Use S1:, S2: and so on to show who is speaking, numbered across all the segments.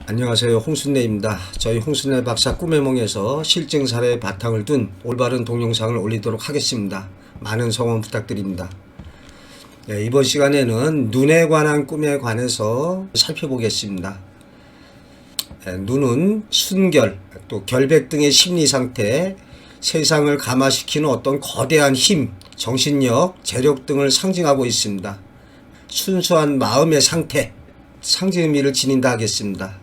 S1: 안녕하세요, 홍순례입니다. 저희 홍순례 박사 꿈의 몽에서 실증 사례에 바탕을 둔 올바른 동영상을 올리도록 하겠습니다. 많은 성원 부탁드립니다. 네, 이번 시간에는 눈에 관한 꿈에 관해서 살펴보겠습니다. 눈은 순결, 또 결백 등의 심리 상태, 세상을 감화시키는 어떤 거대한 힘, 정신력, 재력 등을 상징하고 있습니다. 순수한 마음의 상태, 상징 의미를 지닌다 하겠습니다.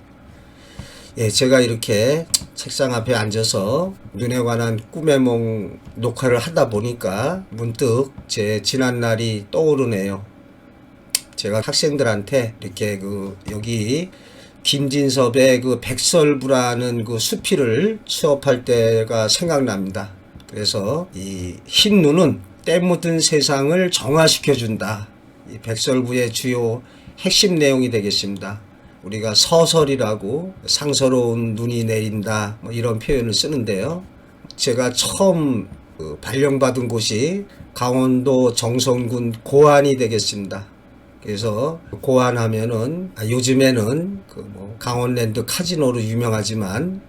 S1: 제가 이렇게 책상 앞에 앉아서 눈에 관한 꿈의 몽 녹화를 하다 보니까 문득 제 지난 날이 떠오르네요. 제가 학생들한테 이렇게 여기 김진섭의 백설부라는 수필을 수업할 때가 생각납니다. 그래서 이 흰 눈은 때 묻은 세상을 정화시켜준다. 이 백설부의 주요 핵심 내용이 되겠습니다. 우리가 서설이라고 상서로운 눈이 내린다 이런 표현을 쓰는데요. 제가 처음 발령받은 곳이 강원도 정선군 고안이 되겠습니다. 그래서 고안 하면은 요즘에는 강원랜드 카지노로 유명하지만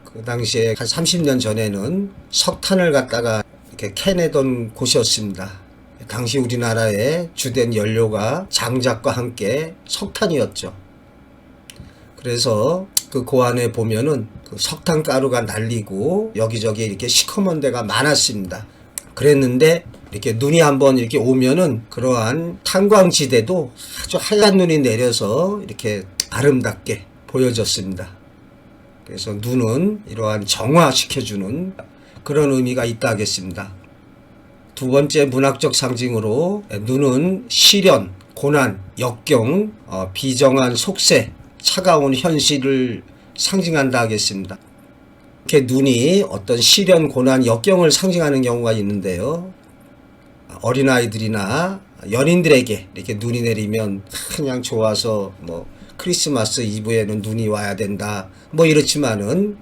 S1: 그 당시에 한 30년 전에는 석탄을 갖다가 이렇게 캐내던 곳이었습니다. 당시 우리나라의 주된 연료가 장작과 함께 석탄이었죠. 그래서 그 고안에 보면은 석탄 가루가 날리고 여기저기 이렇게 시커먼 데가 많았습니다. 그랬는데 이렇게 눈이 한번 이렇게 오면은 그러한 탄광지대도 아주 하얀 눈이 내려서 이렇게 아름답게 보여졌습니다. 그래서 눈은 이러한 정화시켜주는 그런 의미가 있다 하겠습니다. 두 번째 문학적 상징으로 눈은 시련, 고난, 역경, 비정한 속세, 차가운 현실을 상징한다 하겠습니다. 이렇게 눈이 어떤 시련, 고난, 역경을 상징하는 경우가 있는데요. 어린아이들이나 연인들에게 이렇게 눈이 내리면 그냥 좋아서 크리스마스 이브에는 눈이 와야 된다 이렇지만은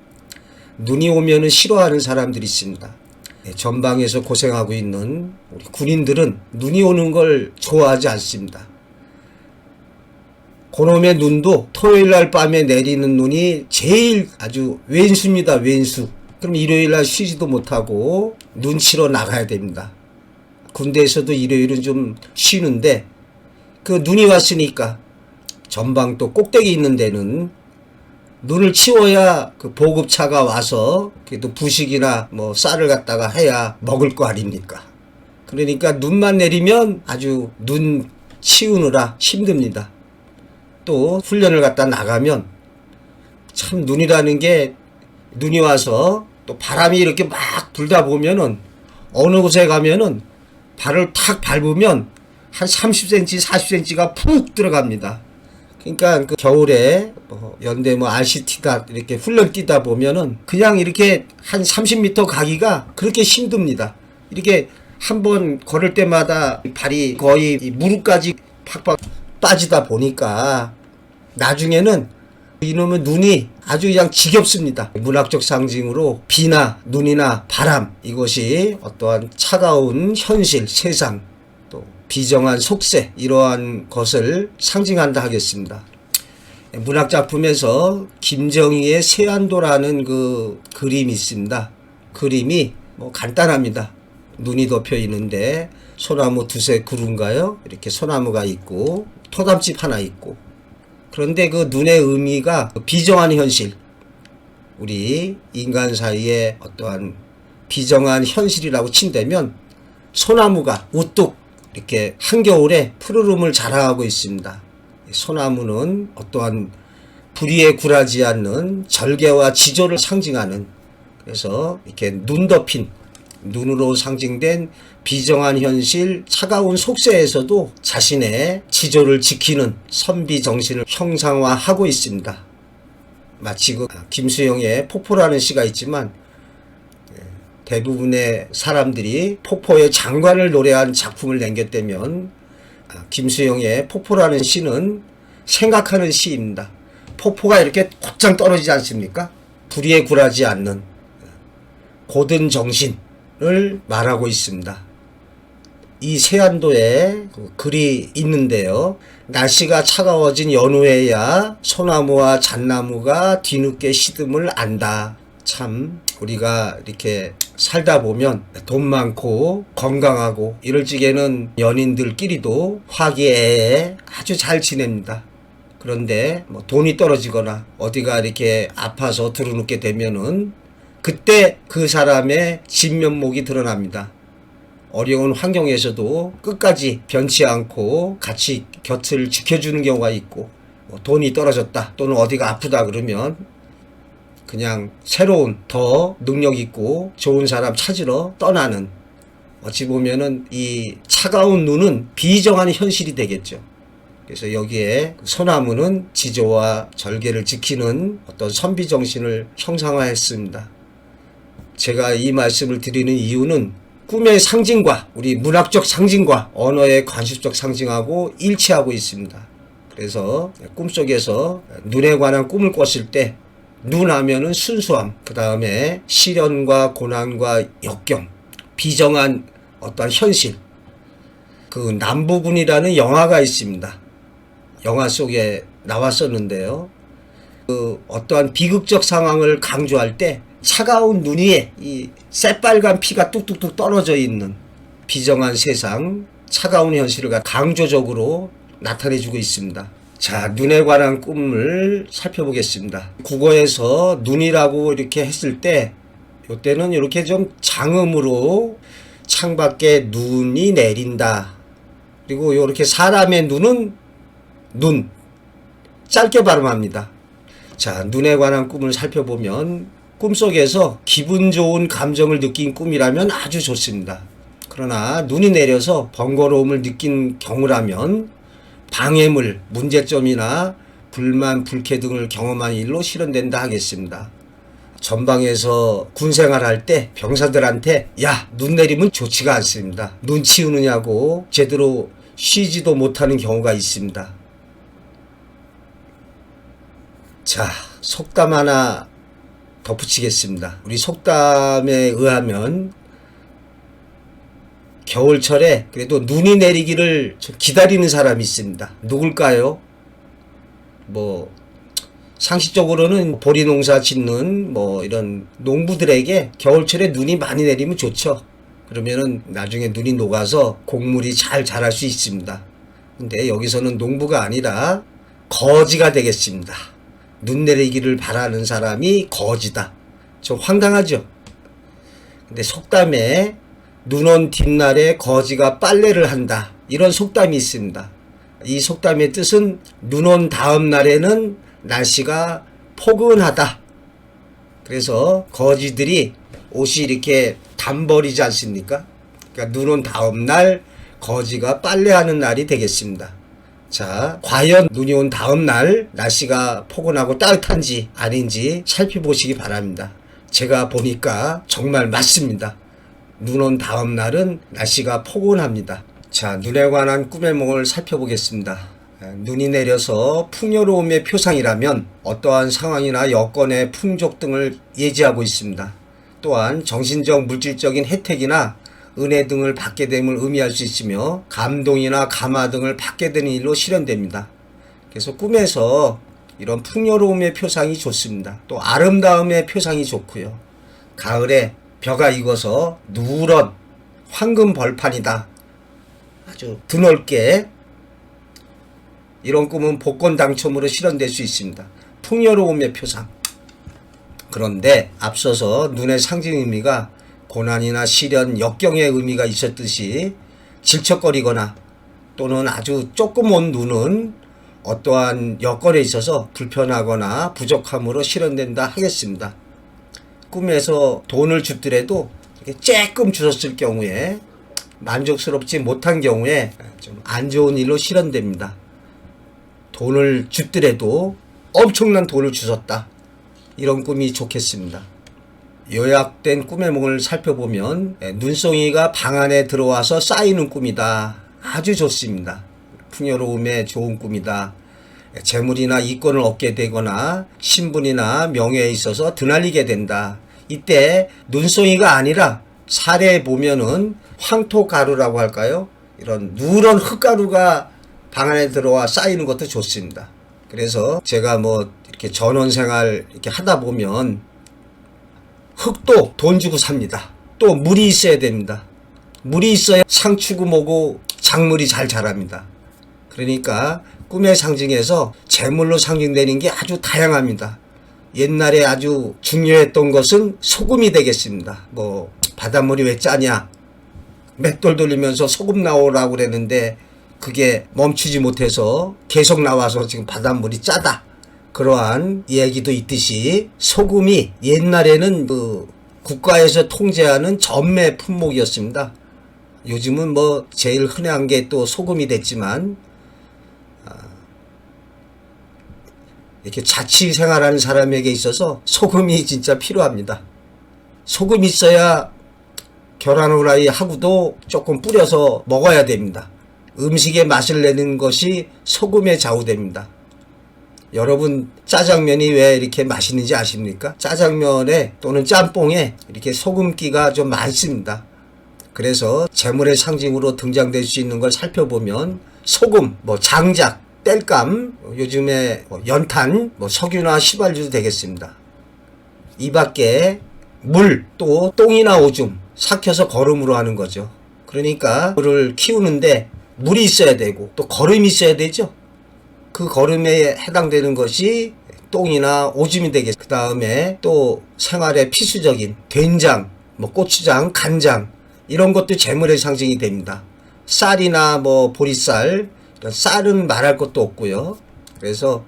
S1: 눈이 오면은 싫어하는 사람들이 있습니다. 전방에서 고생하고 있는 우리 군인들은 눈이 오는 걸 좋아하지 않습니다. 그놈의 눈도 토요일날 밤에 내리는 눈이 제일 아주 왼수입니다. 왼수. 그럼 일요일날 쉬지도 못하고 눈 치러 나가야 됩니다. 군대에서도 일요일은 좀 쉬는데 눈이 왔으니까 전방 또 꼭대기 있는 데는 눈을 치워야 보급차가 와서 또 부식이나 쌀을 갖다가 해야 먹을 거 아닙니까? 그러니까 눈만 내리면 아주 눈 치우느라 힘듭니다. 또 훈련을 갖다 나가면 참 눈이라는 게 눈이 와서 또 바람이 이렇게 막 불다 보면은 어느 곳에 가면은 발을 탁 밟으면 한 30cm, 40cm가 푹 들어갑니다. 그러니까 겨울에 연대 RCT다 이렇게 훈련 뛰다 보면은 그냥 이렇게 한 30m 가기가 그렇게 힘듭니다. 이렇게 한번 걸을 때마다 발이 거의 무릎까지 팍팍 빠지다 보니까 나중에는 이놈의 눈이 아주 그냥 지겹습니다. 문학적 상징으로 비나 눈이나 바람, 이것이 어떠한 차가운 현실, 세상, 비정한 속세, 이러한 것을 상징한다 하겠습니다. 문학작품에서 김정희의 세안도라는 그림이 있습니다. 그림이 간단합니다. 눈이 덮여 있는데 소나무 두세 그루인가요? 이렇게 소나무가 있고 토담집 하나 있고, 그런데 눈의 의미가 비정한 현실, 우리 인간 사이에 어떠한 비정한 현실이라고 친다면 소나무가 우뚝 이렇게 한겨울에 푸르름을 자랑하고 있습니다. 소나무는 어떠한 불의에 굴하지 않는 절개와 지조를 상징하는, 그래서 이렇게 눈 덮인, 눈으로 상징된 비정한 현실, 차가운 속세에서도 자신의 지조를 지키는 선비 정신을 형상화하고 있습니다. 마치 김수영의 폭포라는 시가 있지만 대부분의 사람들이 폭포의 장관을 노래한 작품을 남겼다면 김수영의 폭포라는 시는 생각하는 시입니다. 폭포가 이렇게 곧장 떨어지지 않습니까? 불의에 굴하지 않는 고든 정신을 말하고 있습니다. 이 세안도에 글이 있는데요. 날씨가 차가워진 연후에야 소나무와 잣나무가 뒤늦게 시듬을 안다. 참 우리가 이렇게 살다 보면 돈 많고 건강하고 이럴 적에는 연인들끼리도 화기애애 아주 잘 지냅니다. 그런데 뭐 돈이 떨어지거나 어디가 이렇게 아파서 들어눕게 되면은 그때 그 사람의 진면목이 드러납니다. 어려운 환경에서도 끝까지 변치 않고 같이 곁을 지켜주는 경우가 있고, 뭐 돈이 떨어졌다 또는 어디가 아프다 그러면 그냥 새로운 더 능력 있고 좋은 사람 찾으러 떠나는, 어찌 보면은 이 차가운 눈은 비정한 현실이 되겠죠. 그래서 여기에 소나무는 지조와 절개를 지키는 어떤 선비 정신을 형상화했습니다. 제가 이 말씀을 드리는 이유는 꿈의 상징과 우리 문학적 상징과 언어의 관습적 상징하고 일치하고 있습니다. 그래서 꿈속에서 눈에 관한 꿈을 꿨을 때 눈 하면은 순수함, 그 다음에 시련과 고난과 역경, 비정한 어떤 현실, 그 남부군이라는 영화가 있습니다. 영화 속에 나왔었는데요. 그 어떠한 비극적 상황을 강조할 때 차가운 눈 위에 이 새빨간 피가 뚝뚝뚝 떨어져 있는 비정한 세상, 차가운 현실을 강조적으로 나타내주고 있습니다. 자, 눈에 관한 꿈을 살펴보겠습니다. 국어에서 눈이라고 이렇게 했을 때 이때는 이렇게 좀 장음으로 창밖에 눈이 내린다. 그리고 이렇게 사람의 눈은 눈, 짧게 발음합니다. 자, 눈에 관한 꿈을 살펴보면 꿈속에서 기분 좋은 감정을 느낀 꿈이라면 아주 좋습니다. 그러나 눈이 내려서 번거로움을 느낀 경우라면 방해물, 문제점이나 불만, 불쾌 등을 경험한 일로 실현된다 하겠습니다. 전방에서 군생활할 때 병사들한테 야, 눈 내리면 좋지가 않습니다. 눈 치우느냐고 제대로 쉬지도 못하는 경우가 있습니다. 자, 속담 하나 덧붙이겠습니다. 우리 속담에 의하면 겨울철에 그래도 눈이 내리기를 기다리는 사람이 있습니다. 누굴까요? 뭐 상식적으로는 보리 농사 짓는 뭐 이런 농부들에게 겨울철에 눈이 많이 내리면 좋죠. 그러면은 나중에 눈이 녹아서 곡물이 잘 자랄 수 있습니다. 근데 여기서는 농부가 아니라 거지가 되겠습니다. 눈 내리기를 바라는 사람이 거지다. 좀 황당하죠? 근데 속담에 눈 온 뒷날에 거지가 빨래를 한다. 이런 속담이 있습니다. 이 속담의 뜻은 눈 온 다음 날에는 날씨가 포근하다. 그래서 거지들이 옷이 이렇게 단벌이지 않습니까? 그러니까 눈 온 다음 날 거지가 빨래하는 날이 되겠습니다. 자, 과연 눈이 온 다음 날 날씨가 포근하고 따뜻한지 아닌지 살펴보시기 바랍니다. 제가 보니까 정말 맞습니다. 눈 온 다음 날은 날씨가 포근합니다. 자, 눈에 관한 꿈의몽을 살펴보겠습니다. 눈이 내려서 풍요로움의 표상이라면 어떠한 상황이나 여건의 풍족 등을 예지하고 있습니다. 또한 정신적 물질적인 혜택이나 은혜 등을 받게 됨을 의미할 수 있으며 감동이나 감화 등을 받게 되는 일로 실현됩니다. 그래서 꿈에서 이런 풍요로움의 표상이 좋습니다. 또 아름다움의 표상이 좋고요. 가을에 벼가 익어서 누런 황금 벌판이다. 아주 드넓게 이런 꿈은 복권 당첨으로 실현될 수 있습니다. 풍요로움의 표상. 그런데 앞서서 눈의 상징 의미가 고난이나 시련, 역경의 의미가 있었듯이 질척거리거나 또는 아주 조금 온 눈은 어떠한 여건에 있어서 불편하거나 부족함으로 실현된다 하겠습니다. 꿈에서 돈을 줬더라도 이렇게 쬐끔 주었을 경우에 만족스럽지 못한 경우에 좀 안 좋은 일로 실현됩니다. 돈을 줬더라도 엄청난 돈을 주셨다. 이런 꿈이 좋겠습니다. 요약된 꿈의夢을 살펴보면 눈송이가 방 안에 들어와서 쌓이는 꿈이다. 아주 좋습니다. 풍요로움에 좋은 꿈이다. 재물이나 이권을 얻게 되거나 신분이나 명예에 있어서 드날리게 된다. 이때 눈송이가 아니라 살에 보면은 황토가루라고 할까요? 이런 누런 흙가루가 방 안에 들어와 쌓이는 것도 좋습니다. 그래서 제가 뭐 이렇게 전원생활 이렇게 하다 보면 흙도 돈 주고 삽니다. 또 물이 있어야 됩니다. 물이 있어야 상추고 뭐고 작물이 잘 자랍니다. 그러니까 꿈의 상징에서 재물로 상징되는 게 아주 다양합니다. 옛날에 아주 중요했던 것은 소금이 되겠습니다. 뭐 바닷물이 왜 짜냐, 맷돌 돌리면서 소금 나오라고 그랬는데 그게 멈추지 못해서 계속 나와서 지금 바닷물이 짜다, 그러한 얘기도 있듯이 소금이 옛날에는 그 국가에서 통제하는 전매 품목이었습니다. 요즘은 뭐 제일 흔한 게 또 소금이 됐지만 이렇게 자취 생활하는 사람에게 있어서 소금이 진짜 필요합니다. 소금이 있어야 계란 후라이 하고도 조금 뿌려서 먹어야 됩니다. 음식의 맛을 내는 것이 소금에 좌우됩니다. 여러분 짜장면이 왜 이렇게 맛있는지 아십니까? 짜장면에 또는 짬뽕에 이렇게 소금기가 좀 많습니다. 그래서 재물의 상징으로 등장될 수 있는 걸 살펴보면 소금, 뭐 장작, 땔감, 요즘에 연탄, 뭐 석유나 휘발유도 되겠습니다. 이 밖에 물, 또 똥이나 오줌 삭혀서 거름으로 하는 거죠. 그러니까 물을 키우는데 물이 있어야 되고 또 거름이 있어야 되죠. 그 거름에 해당되는 것이 똥이나 오줌이 되겠습니다. 그 다음에 또 생활에 필수적인 된장, 뭐 고추장, 간장 이런 것도 재물의 상징이 됩니다. 쌀이나 뭐 보리쌀, 쌀은 말할 것도 없고요. 그래서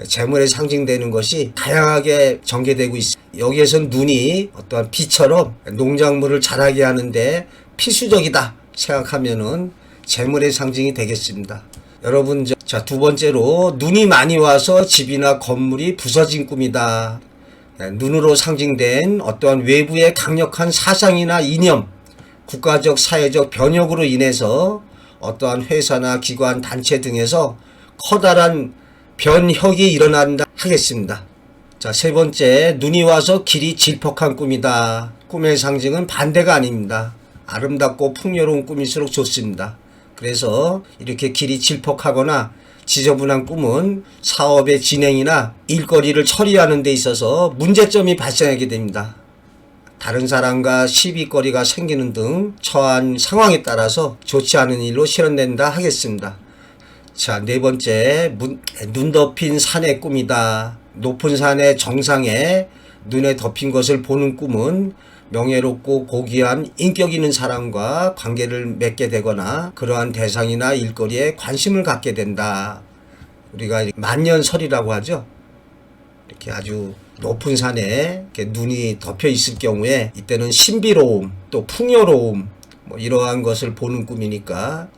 S1: 재물에 상징되는 것이 다양하게 전개되고 있습니다. 여기에선 눈이 어떠한 비처럼 농작물을 자라게 하는데 필수적이다 생각하면은 재물의 상징이 되겠습니다. 여러분, 자, 두 번째로 눈이 많이 와서 집이나 건물이 부서진 꿈이다. 눈으로 상징된 어떠한 외부의 강력한 사상이나 이념, 국가적 사회적 변혁으로 인해서 어떠한 회사나 기관 단체 등에서 커다란 변혁이 일어난다 하겠습니다. 자, 세 번째, 눈이 와서 길이 질퍽한 꿈이다. 꿈의 상징은 반대가 아닙니다. 아름답고 풍요로운 꿈일수록 좋습니다. 그래서 이렇게 길이 질퍽하거나 지저분한 꿈은 사업의 진행이나 일거리를 처리하는 데 있어서 문제점이 발생하게 됩니다. 다른 사람과 시비거리가 생기는 등 처한 상황에 따라서 좋지 않은 일로 실현된다 하겠습니다. 자, 네 번째, 눈 덮인 산의 꿈이다. 높은 산의 정상에 눈에 덮인 것을 보는 꿈은 명예롭고 고귀한 인격 있는 사람과 관계를 맺게 되거나 그러한 대상이나 일거리에 관심을 갖게 된다. 우리가 만년설이라고 하죠. 이렇게 아주 높은 산에 이렇게 눈이 덮여 있을 경우에 이때는 신비로움, 또 풍요로움, 뭐 이러한 것을 보는 꿈이니까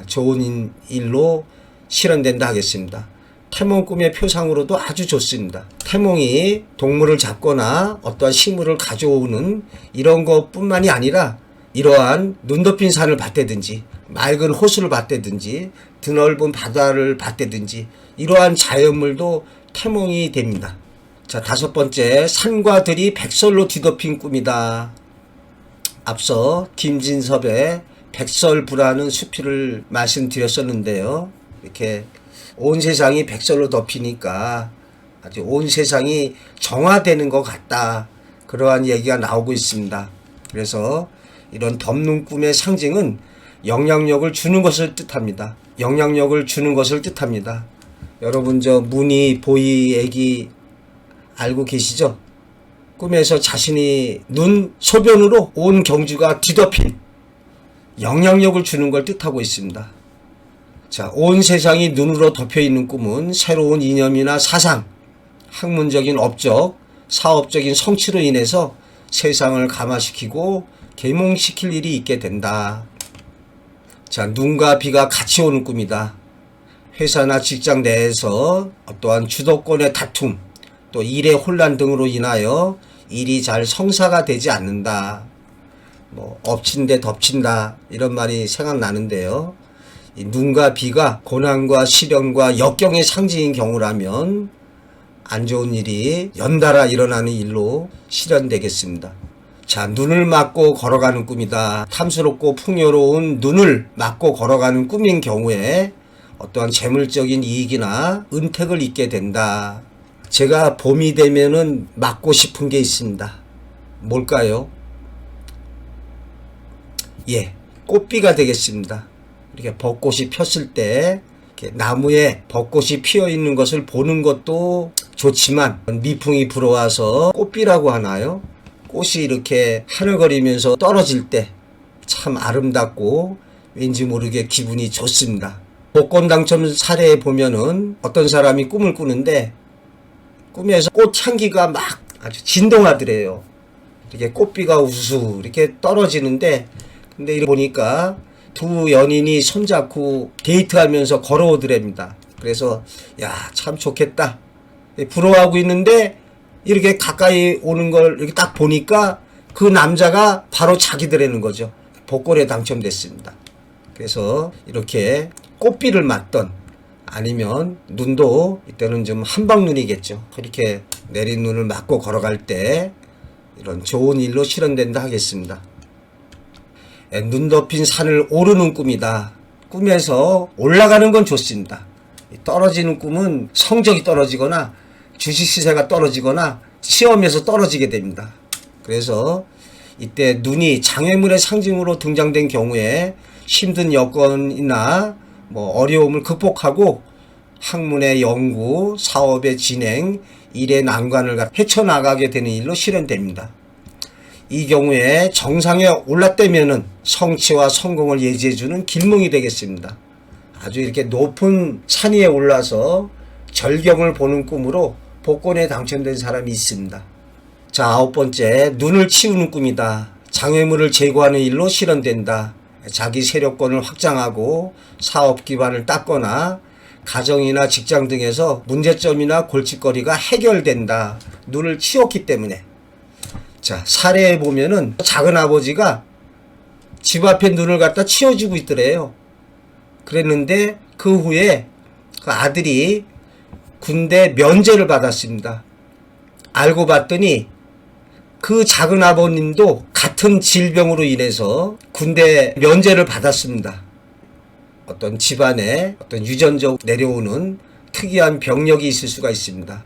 S1: 좋은 일로 실현된다 하겠습니다. 태몽 꿈의 표상으로도 아주 좋습니다. 태몽이 동물을 잡거나 어떠한 식물을 가져오는 이런 것뿐만이 아니라 이러한 눈 덮인 산을 봤다든지 맑은 호수를 봤다든지 드넓은 바다를 봤다든지 이러한 자연물도 태몽이 됩니다. 자, 다섯 번째, 산과 들이 백설로 뒤덮인 꿈이다. 앞서 김진섭의 백설부라는 수필을 말씀드렸었는데요. 이렇게 온 세상이 백설로 덮이니까 아주 온 세상이 정화되는 것 같다. 그러한 얘기가 나오고 있습니다. 그래서 이런 덮는 꿈의 상징은 영향력을 주는 것을 뜻합니다. 영향력을 주는 것을 뜻합니다. 여러분, 저 문희 보이 얘기 알고 계시죠? 꿈에서 자신이 눈 소변으로 온 경주가 뒤덮인 영향력을 주는 걸 뜻하고 있습니다. 자, 온 세상이 눈으로 덮여 있는 꿈은 새로운 이념이나 사상, 학문적인 업적, 사업적인 성취로 인해서 세상을 감화시키고 계몽시킬 일이 있게 된다. 자, 눈과 비가 같이 오는 꿈이다. 회사나 직장 내에서 어떠한 주도권의 다툼, 또 일의 혼란 등으로 인하여 일이 잘 성사가 되지 않는다. 뭐 엎친 데 덮친다 이런 말이 생각나는데요. 이 눈과 비가 고난과 시련과 역경의 상징인 경우라면 안 좋은 일이 연달아 일어나는 일로 실현되겠습니다. 자, 눈을 맞고 걸어가는 꿈이다. 탐스럽고 풍요로운 눈을 맞고 걸어가는 꿈인 경우에 어떠한 재물적인 이익이나 은택을 입게 된다. 제가 봄이 되면은 맞고 싶은 게 있습니다. 뭘까요? 예, 꽃비가 되겠습니다. 이렇게 벚꽃이 폈을 때 이렇게 나무에 벚꽃이 피어 있는 것을 보는 것도 좋지만 미풍이 불어와서 꽃비라고 하나요? 꽃이 이렇게 하늘거리면서 떨어질 때 참 아름답고 왠지 모르게 기분이 좋습니다. 복권 당첨 사례에 보면은 어떤 사람이 꿈을 꾸는데 꿈에서 꽃향기가 막 아주 진동하더래요. 이렇게 꽃비가 우수 이렇게 떨어지는데 근데 이렇게 보니까 두 연인이 손잡고 데이트하면서 걸어오더랍니다. 그래서 야, 참 좋겠다. 부러워하고 있는데 이렇게 가까이 오는 걸 이렇게 딱 보니까 그 남자가 바로 자기들이라는 거죠. 복권에 당첨됐습니다. 그래서 이렇게 꽃비를 맞던 아니면 눈도 이때는 좀 한방눈이겠죠. 그렇게 내린 눈을 맞고 걸어갈 때 이런 좋은 일로 실현된다 하겠습니다. 눈 덮인 산을 오르는 꿈이다. 꿈에서 올라가는 건 좋습니다. 떨어지는 꿈은 성적이 떨어지거나 주식시세가 떨어지거나 시험에서 떨어지게 됩니다. 그래서 이때 눈이 장애물의 상징으로 등장된 경우에 힘든 여건이나 어려움을 극복하고 학문의 연구, 사업의 진행, 일의 난관을 헤쳐나가게 되는 일로 실현됩니다. 이 경우에 정상에 올랐다면은 성취와 성공을 예지해주는 길몽이 되겠습니다. 아주 이렇게 높은 산 위에 올라서 절경을 보는 꿈으로 복권에 당첨된 사람이 있습니다. 자, 9번째, 눈을 치우는 꿈이다. 장애물을 제거하는 일로 실현된다. 자기 세력권을 확장하고 사업 기반을 닦거나 가정이나 직장 등에서 문제점이나 골칫거리가 해결된다. 눈을 치웠기 때문에. 자, 사례에 보면은 작은 아버지가 집 앞에 눈을 갖다 치워주고 있더래요. 그랬는데 그 후에 그 아들이 군대 면제를 받았습니다. 알고 봤더니 그 작은 아버님도 같은 질병으로 인해서 군대 면제를 받았습니다. 어떤 집안에 어떤 유전적 내려오는 특이한 병력이 있을 수가 있습니다.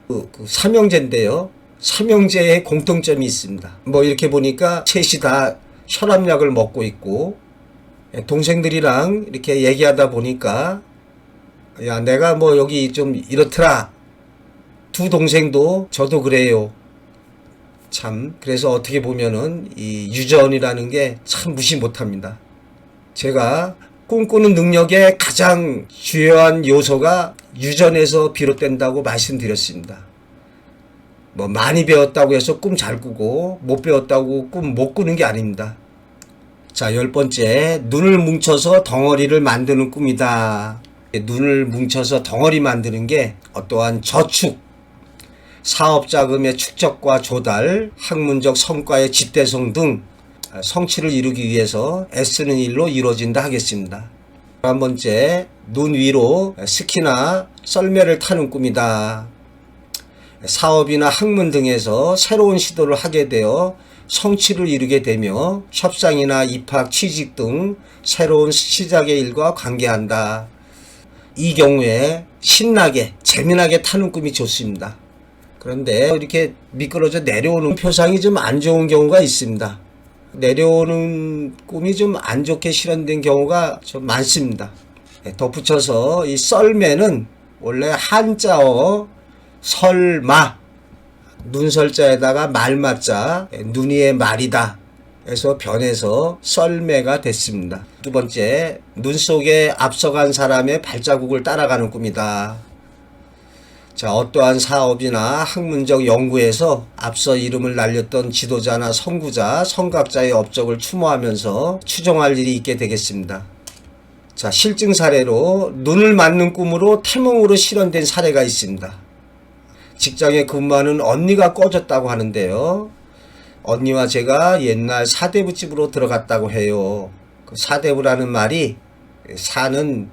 S1: 그 삼형제인데요. 삼형제의 공통점이 있습니다. 이렇게 보니까 셋이 다 혈압약을 먹고 있고 동생들이랑 이렇게 얘기하다 보니까 야, 내가 여기 좀 이렇더라. 두 동생도 저도 그래요. 참, 그래서 어떻게 보면은 이 유전이라는 게 참 무시 못합니다. 제가 꿈꾸는 능력의 가장 주요한 요소가 유전에서 비롯된다고 말씀드렸습니다. 많이 배웠다고 해서 꿈 잘 꾸고 못 배웠다고 꿈 못 꾸는 게 아닙니다. 자, 10번째, 눈을 뭉쳐서 덩어리를 만드는 꿈이다. 눈을 뭉쳐서 덩어리 만드는 게 어떠한 저축, 사업자금의 축적과 조달, 학문적 성과의 집대성 등 성취를 이루기 위해서 애쓰는 일로 이루어진다 하겠습니다. 11번째, 눈 위로 스키나 썰매를 타는 꿈이다. 사업이나 학문 등에서 새로운 시도를 하게 되어 성취를 이루게 되며 협상이나 입학, 취직 등 새로운 시작의 일과 관계한다. 이 경우에 신나게, 재미나게 타는 꿈이 좋습니다. 그런데 이렇게 미끄러져 내려오는 표상이 좀 안 좋은 경우가 있습니다. 내려오는 꿈이 좀 안 좋게 실현된 경우가 좀 많습니다. 덧붙여서 이 썰매는 원래 한자어 설마, 눈설자에다가 말맞자, 눈 위의 말이다 해서 변해서 썰매가 됐습니다. 두 번째, 눈 속에 앞서간 사람의 발자국을 따라가는 꿈이다. 자, 어떠한 사업이나 학문적 연구에서 앞서 이름을 날렸던 지도자나 선구자, 선각자의 업적을 추모하면서 추정할 일이 있게 되겠습니다. 자, 실증 사례로 눈을 맞는 꿈으로 태몽으로 실현된 사례가 있습니다. 직장에 근무하는 언니가 꺼졌다고 하는데요. 언니와 제가 옛날 사대부집으로 들어갔다고 해요. 그 사대부라는 말이 사는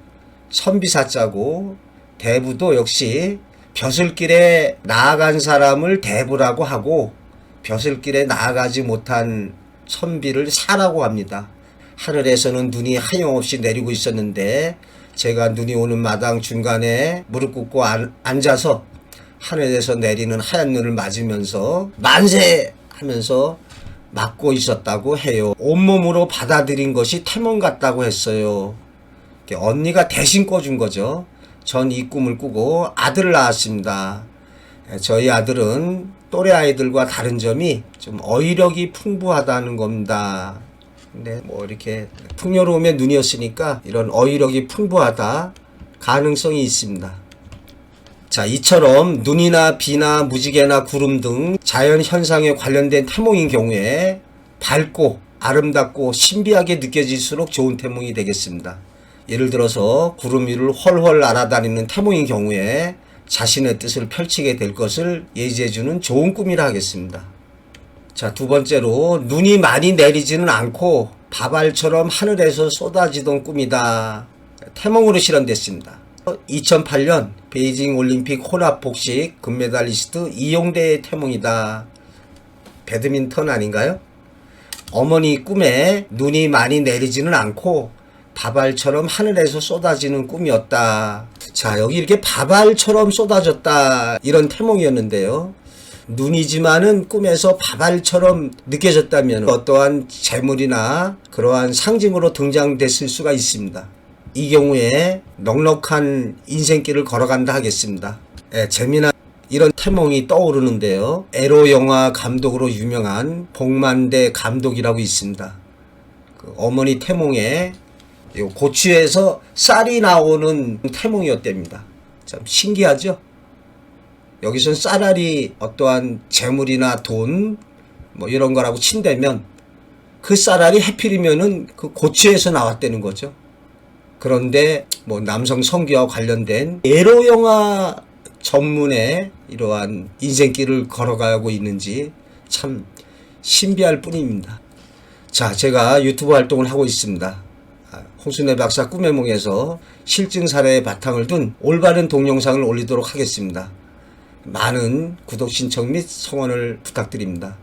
S1: 선비사자고 대부도 역시 벼슬길에 나아간 사람을 대부라고 하고 벼슬길에 나아가지 못한 선비를 사라고 합니다. 하늘에서는 눈이 하염없이 내리고 있었는데 제가 눈이 오는 마당 중간에 무릎 꿇고 앉아서 하늘에서 내리는 하얀 눈을 맞으면서 만세 하면서 맞고 있었다고 해요. 온몸으로 받아들인 것이 태몽 같다고 했어요. 언니가 대신 꿔준 거죠. 전 이 꿈을 꾸고 아들을 낳았습니다. 저희 아들은 또래 아이들과 다른 점이 좀 어휘력이 풍부하다는 겁니다. 근데 뭐 이렇게 풍요로움의 눈이었으니까 이런 어휘력이 풍부하다 가능성이 있습니다. 자, 이처럼 눈이나 비나 무지개나 구름 등 자연 현상에 관련된 태몽인 경우에 밝고 아름답고 신비하게 느껴질수록 좋은 태몽이 되겠습니다. 예를 들어서 구름 위를 훨훨 날아다니는 태몽인 경우에 자신의 뜻을 펼치게 될 것을 예지해주는 좋은 꿈이라 하겠습니다. 자, 두 번째로 눈이 많이 내리지는 않고 바발처럼 하늘에서 쏟아지던 꿈이다. 태몽으로 실현됐습니다. 2008년 베이징 올림픽 혼합 복식 금메달리스트 이용대의 태몽이다. 배드민턴 아닌가요? 어머니 꿈에 눈이 많이 내리지는 않고 바발처럼 하늘에서 쏟아지는 꿈이었다. 자, 여기 이렇게 바발처럼 쏟아졌다 이런 태몽이었는데요. 눈이지만은 꿈에서 바발처럼 느껴졌다면 어떠한 재물이나 그러한 상징으로 등장됐을 수가 있습니다. 이 경우에 넉넉한 인생길을 걸어간다 하겠습니다. 재미난 이런 태몽이 떠오르는데요. 에로 영화 감독으로 유명한 복만대 감독이라고 있습니다. 그 어머니 태몽에 고추에서 쌀이 나오는 태몽이었답니다. 참 신기하죠? 여기선 쌀알이 어떠한 재물이나 돈 뭐 이런 거라고 친다면 그 쌀알이 해필이면은 그 고추에서 나왔다는 거죠. 그런데 뭐 남성 성기와 관련된 에로 영화 전문의 이러한 인생길을 걸어가고 있는지 참 신비할 뿐입니다. 자, 제가 유튜브 활동을 하고 있습니다. 홍순애 박사 꿈의 몽에서 실증 사례의 바탕을 둔 올바른 동영상을 올리도록 하겠습니다. 많은 구독 신청 및 성원을 부탁드립니다.